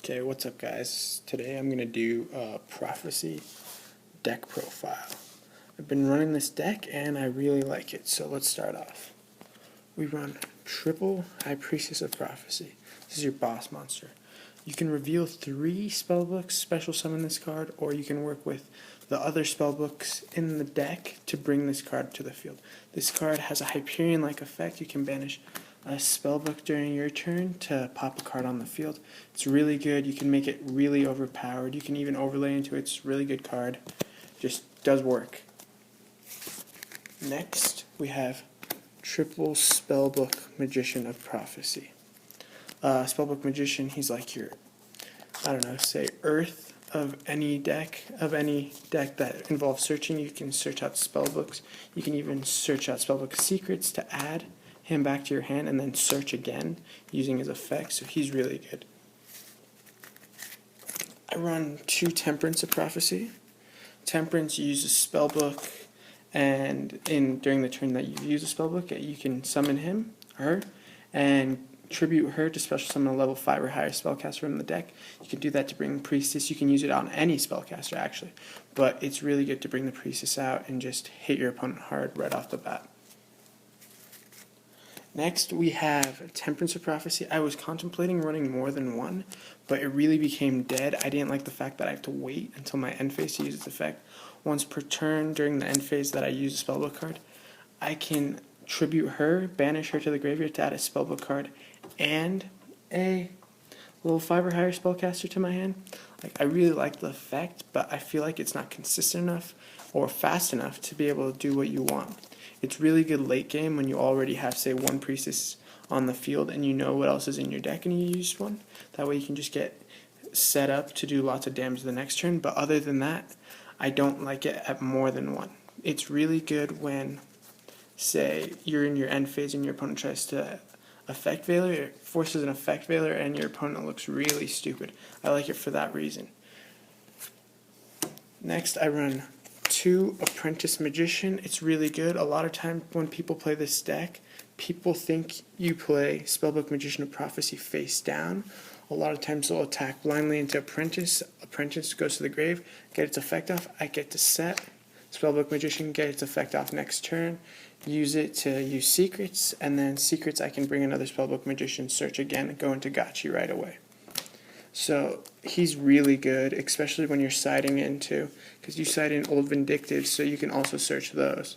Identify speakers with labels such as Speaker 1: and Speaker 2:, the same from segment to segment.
Speaker 1: Okay, what's up guys? Today I'm going to do a Prophecy deck profile. I've been running this deck and I really like it, so let's start off. We run triple High Priestess of Prophecy. This is your boss monster. You can reveal 3 spellbooks, special summon this card, or you can work with the other spellbooks in the deck to bring this card to the field. This card has a Hyperion-like effect. You can banish a spellbook during your turn to pop a card on the field. It's really good. You can make it really overpowered. You can even overlay into it. It's a really good card. Just does work. Next, we have triple Spellbook Magician of Prophecy. Spellbook Magician, he's like your, say Earth of any deck that involves searching. You can search out spellbooks. You can even search out spellbook secrets to add him back to your hand and then search again using his effects, so he's really good. I run 2 Temperance of Prophecy. Temperance uses spellbook, and during the turn that you use a spellbook, you can summon him, her, and tribute her to special summon a level 5 or higher spellcaster from the deck. You can do that to bring Priestess. You can use it on any spellcaster actually, but it's really good to bring the Priestess out and just hit your opponent hard right off the bat. Next, we have Temperance of Prophecy. I was contemplating running more than one, but it really became dead. I didn't like the fact that I have to wait until my end phase to use its effect. Once per turn during the end phase that I use a spellbook card, I can tribute her, banish her to the graveyard to add a spellbook card, and a level 5 or higher spellcaster to my hand. I really like the effect, but I feel like it's not consistent enough or fast enough to be able to do what you want. It's really good late game when you already have, say, 1 Priestess on the field and you know what else is in your deck and you use one. That way you can just get set up to do lots of damage the next turn, but other than that, I don't like it at more than 1. It's really good when, say, you're in your end phase and your opponent tries to effect veiler, it forces an effect veiler and your opponent looks really stupid. I like it for that reason. Next, I run 2 Apprentice Magician. It's really good. A lot of times when people play this deck, people think you play Spellbook Magician of Prophecy face down. A lot of times they'll attack blindly into Apprentice. Apprentice goes to the grave, get its effect off. I get to set Spellbook Magician, get its effect off next turn, use it to use secrets, and then secrets I can bring another Spellbook Magician, search again, and go into Gotchi right away. So he's really good, especially when you're siding into, because you side in Old Vindictives, so you can also search those.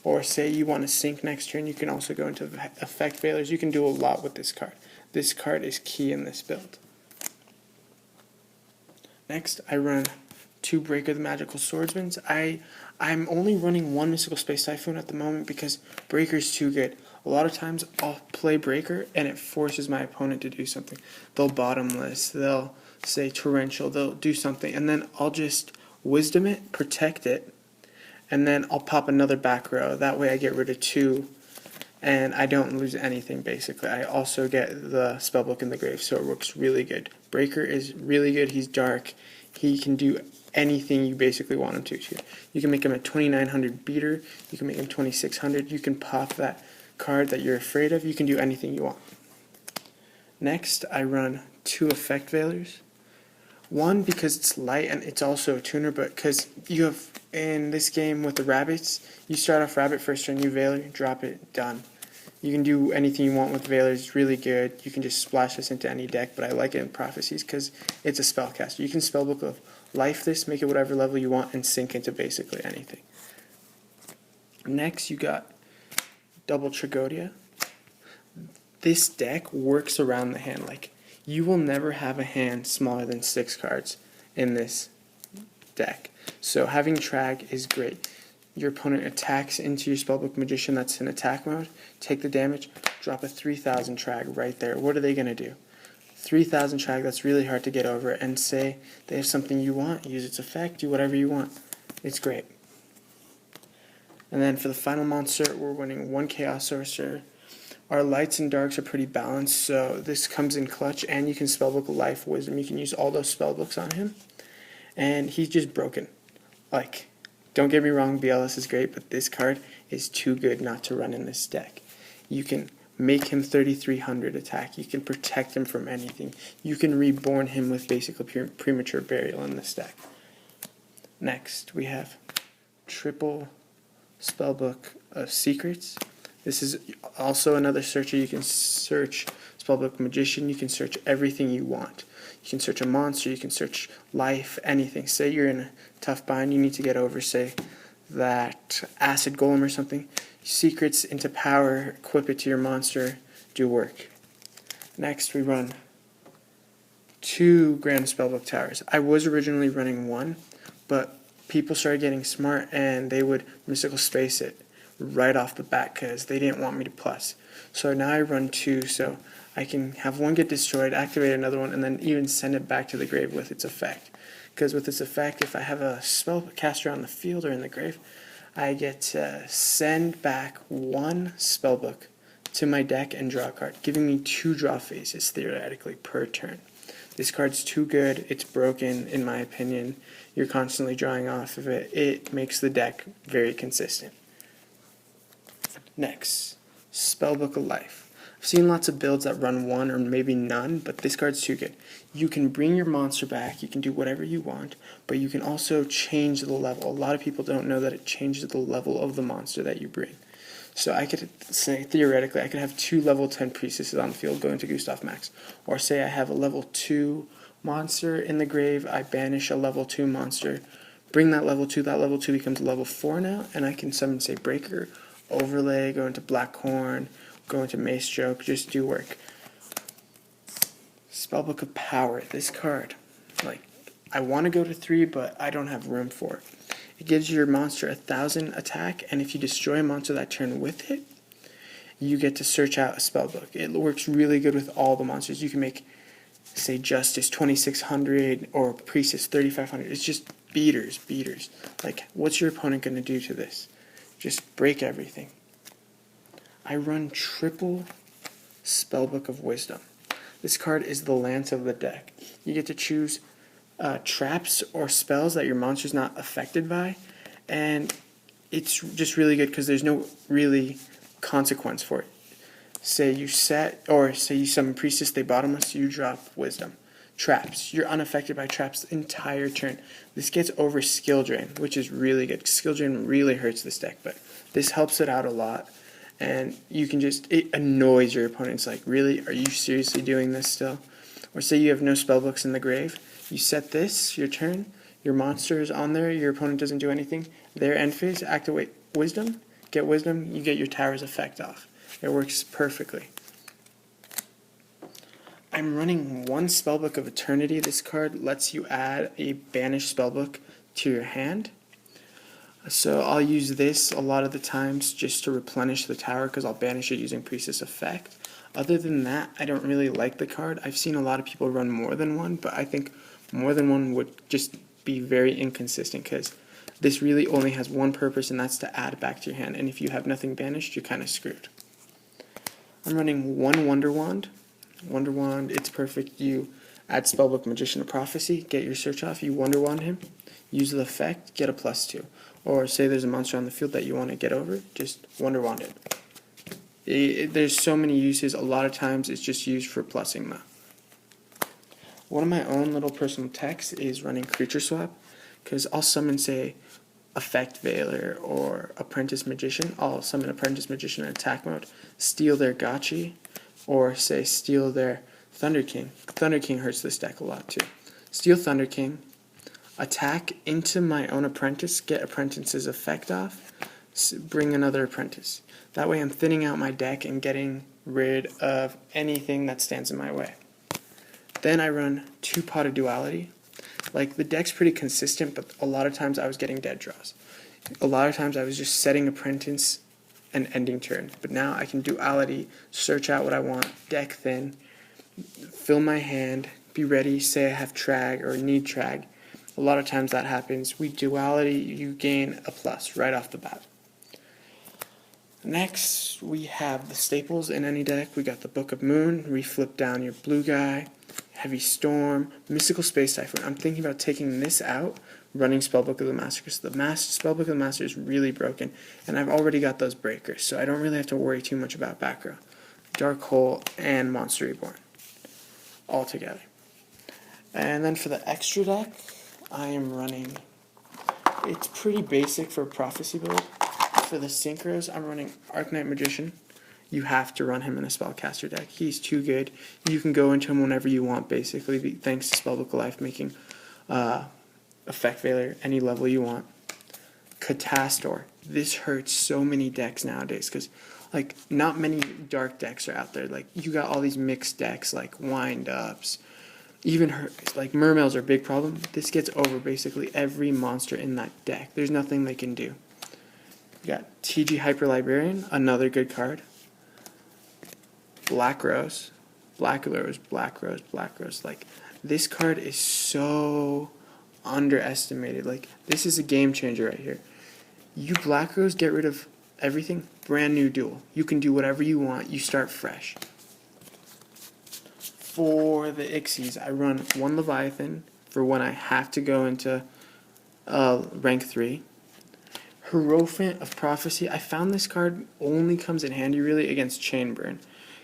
Speaker 1: Or say you want to sync next turn, you can also go into effect failures. You can do a lot with this card. This card is key in this build. Next, I run 2 Breaker the Magical Swordsman. I'm only running 1 Mystical Space Typhoon at the moment because Breaker's too good. A lot of times I'll play Breaker and it forces my opponent to do something. They'll bottomless, they'll say torrential, they'll do something, and then I'll just wisdom it, protect it, and then I'll pop another back row. That way I get rid of 2 and I don't lose anything basically. I also get the spellbook in the grave, so it works really good. Breaker is really good. He's dark. He can do anything you basically want him to. You can make him a 2900 beater. You can make him 2600. You can pop that card that you're afraid of. You can do anything you want. Next, I run 2 effect veilers. 1 because it's light and it's also a tuner, but because you have in this game with the rabbits, you start off rabbit first turn, you veiler, drop it, done. You can do anything you want with veilers. It's really good. You can just splash this into any deck, but I like it in Prophecies because it's a spellcaster. You can spellbook of life this, make it whatever level you want, and sink into basically anything. Next, you got double Tragodia. This deck works around the hand. You will never have a hand smaller than 6 cards in this deck. So having Trag is great. Your opponent attacks into your Spellbook Magician that's in attack mode, take the damage, drop a 3000 Trag right there. What are they going to do? 3000 Trag, that's really hard to get over, and say they have something you want, use its effect, do whatever you want. It's great. And then for the final monster, we're winning 1 Chaos Sorcerer. Our lights and darks are pretty balanced, so this comes in clutch, and you can spellbook life, wisdom. You can use all those spellbooks on him, and he's just broken. Don't get me wrong, BLS is great, but this card is too good not to run in this deck. You can make him 3300 attack. You can protect him from anything. You can reborn him with basically premature burial in this deck. Next, we have triple Spellbook of Secrets. This is also another searcher. You can search Spellbook Magician. You can search everything you want. You can search a monster. You can search life, anything. Say you're in a tough bind, you need to get over, say, that Acid Golem or something. Secrets into power, equip it to your monster, do work. Next, we run 2 Grand Spellbook Towers. I was originally running 1, but people started getting smart and they would Mystical Space it right off the bat because they didn't want me to plus. So now I run 2, so I can have 1 get destroyed, activate another one, and then even send it back to the grave with its effect. Because with its effect, if I have a spellcaster on the field or in the grave, I get to send back 1 spellbook to my deck and draw a card, giving me 2 draw phases theoretically per turn. This card's too good. It's broken, in my opinion. You're constantly drawing off of it. It makes the deck very consistent. Next, Spellbook of Life. I've seen lots of builds that run 1 or maybe none, but this card's too good. You can bring your monster back, you can do whatever you want, but you can also change the level. A lot of people don't know that it changes the level of the monster that you bring. So I could say, theoretically, I could have 2 level 10 priestesses on the field going to Gustav Max. Or say I have a level 2 monster in the grave, I banish a level 2 monster, bring that level 2 becomes level 4 now, and I can summon, say, Breaker, Overlay, go into Blackhorn, go into Mace Joke, just do work. Spellbook of Power. This card, I want to go to 3, but I don't have room for it. It gives your monster 1000 attack, and if you destroy a monster that turn with it, you get to search out a spellbook. It works really good with all the monsters. You can make, say, Justice 2600 or Priestess 3500. It's just beaters. What's your opponent going to do to this? Just break everything. I run triple Spellbook of Wisdom. This card is the lance of the deck. You get to choose traps or spells that your monster's not affected by, and it's just really good because there's no really consequence for it. Say you summon Priestess, they bottomless, you drop Wisdom. Traps. You're unaffected by traps the entire turn. This gets over Skill Drain, which is really good. Skill Drain really hurts this deck, but this helps it out a lot. And you can it annoys your opponents, like, really? Are you seriously doing this still? Or say you have no spellbooks in the grave. You set this, your turn, your monster is on there, your opponent doesn't do anything. Their end phase, activate Wisdom, get Wisdom, you get your tower's effect off. It works perfectly. I'm running 1 Spellbook of Eternity. This card lets you add a banished spellbook to your hand. So I'll use this a lot of the times just to replenish the tower because I'll banish it using Priestess effect. Other than that, I don't really like the card. I've seen a lot of people run more than 1, but I think more than 1 would just be very inconsistent because this really only has 1 purpose, and that's to add back to your hand. And if you have nothing banished, you're kind of screwed. I'm running 1 Wonder Wand. Wonder Wand, it's perfect. You add Spellbook Magician of Prophecy, get your search off, you Wonder Wand him, use the effect, get a +2. Or say there's a monster on the field that you want to get over, just Wonder Wand it. There's so many uses. A lot of times it's just used for plussing though. One of my own little personal techs is running Creature Swap, because I'll summon, say, Effect Veiler or Apprentice Magician. I'll summon Apprentice Magician in attack mode, steal their Gotchi, or say steal their Thunder King. Thunder King hurts this deck a lot too. Steal Thunder King, attack into my own apprentice, get apprentice's effect off, bring another apprentice. That way I'm thinning out my deck and getting rid of anything that stands in my way. Then I run 2 Pot of Duality. The deck's pretty consistent, but a lot of times I was getting dead draws. A lot of times I was just setting apprentice and ending turn. But now I can Duality, search out what I want, deck thin, fill my hand, be ready, say I have Trag or need Trag. A lot of times that happens. We Duality, you gain a plus right off the bat. Next, we have the staples in any deck. We got the Book of Moon, reflip down your blue guy, Heavy Storm, Mystical Space Typhoon. I'm thinking about taking this out, running Spellbook of the Master, because the Spellbook of the Master is really broken, and I've already got those breakers, so I don't really have to worry too much about back row. Dark Hole, and Monster Reborn all together. And then for the extra deck, I am running, it's pretty basic for a Prophecy build. For the Synchros, I'm running Arcanite Magician. You have to run him in a Spellcaster deck. He's too good. You can go into him whenever you want, basically, thanks to Spellbook of Life making Effect Veiler any level you want. Catastor. This hurts so many decks nowadays because, like, not many dark decks are out there. Like, you got all these mixed decks like Wind-Ups. Even like Mermails are a big problem. This gets over basically every monster in that deck. There's nothing they can do. You got TG Hyper Librarian, another good card. Black Rose, Black Rose, Black Rose, Black Rose. Like, this card is so underestimated. Like, this is a game changer right here. You Black Rose, get rid of everything, brand new duel. You can do whatever you want. You start fresh. For the Ixies, I run one Leviathan for when I have to go into rank 3. Hierophant of Prophecy, I found this card only comes in handy really against Chainburn,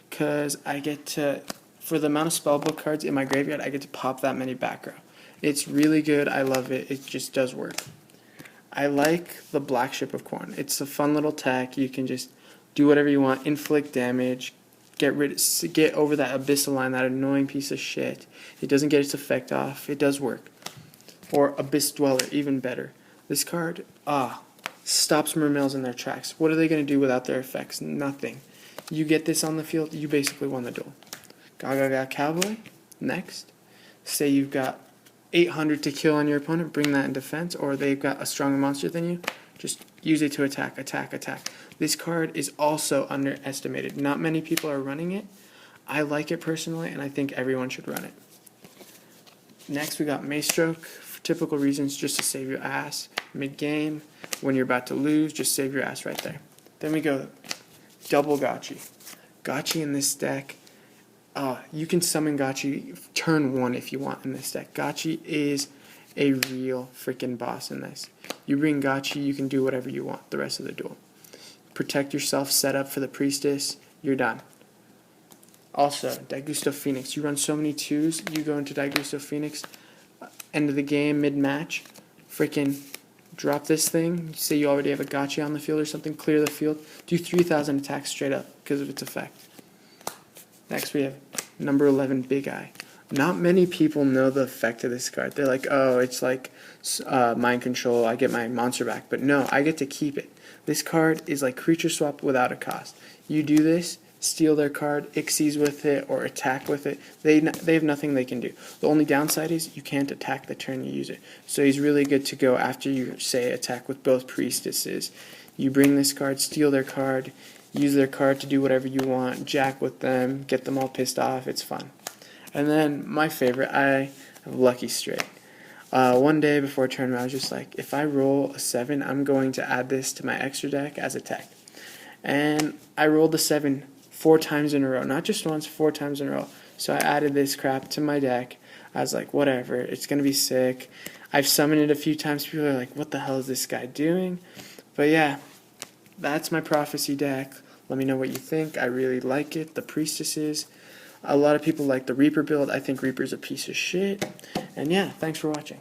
Speaker 1: because I get to, for the amount of spellbook cards in my graveyard, I get to pop that many back row. It's really good, I love it, it just does work. I like the Black Ship of Khorne. It's a fun little tech, you can just do whatever you want, inflict damage, get over that Abyssal line, that annoying piece of shit. It doesn't get its effect off, it does work. Or Abyss Dweller, even better. This card, stops Mermails in their tracks. What are they going to do without their effects? Nothing. You get this on the field, you basically won the duel. Gaga Cowboy, next. Say you've got 800 to kill on your opponent, bring that in defense, or they've got a stronger monster than you, just use it to attack, attack, attack. This card is also underestimated. Not many people are running it. I like it personally, and I think everyone should run it. Next, we got Maestroke, for typical reasons, just to save your ass. Mid-game, when you're about to lose, just save your ass right there. Then we go double Gotchi. Gotchi in this deck, you can summon Gotchi turn 1 if you want in this deck. Gotchi is a real freaking boss in this. You bring Gotchi, you can do whatever you want the rest of the duel. Protect yourself, set up for the Priestess, you're done. Also, Daigusto Phoenix. You run so many 2s, you go into Daigusto Phoenix, end of the game, mid-match, freaking drop this thing, say you already have a Gotchi on the field or something, clear the field, do 3,000 attacks straight up because of its effect. Next we have number 11, Big Eye. Not many people know the effect of this card. They're like, oh, it's like mind control, I get my monster back. But no, I get to keep it. This card is like creature swap without a cost. You do this, steal their card, Ixies with it, or attack with it. They have nothing they can do. The only downside is you can't attack the turn you use it. So he's really good to go after you, say, attack with both Priestesses. You bring this card, steal their card, use their card to do whatever you want, jack with them, get them all pissed off. It's fun. And then my favorite, I have Lucky Straight. One day before tournament, I was just like, if I roll a 7, I'm going to add this to my extra deck as a tech. And I rolled a 7 4 times in a row, not just once, 4 times in a row. So I added this crap to my deck. I was like, whatever, it's going to be sick. I've summoned it a few times. People are like, what the hell is this guy doing? But yeah, that's my Prophecy deck. Let me know what you think. I really like it. The Priestesses. A lot of people like the Reaper build. I think Reaper's a piece of shit. And yeah, thanks for watching.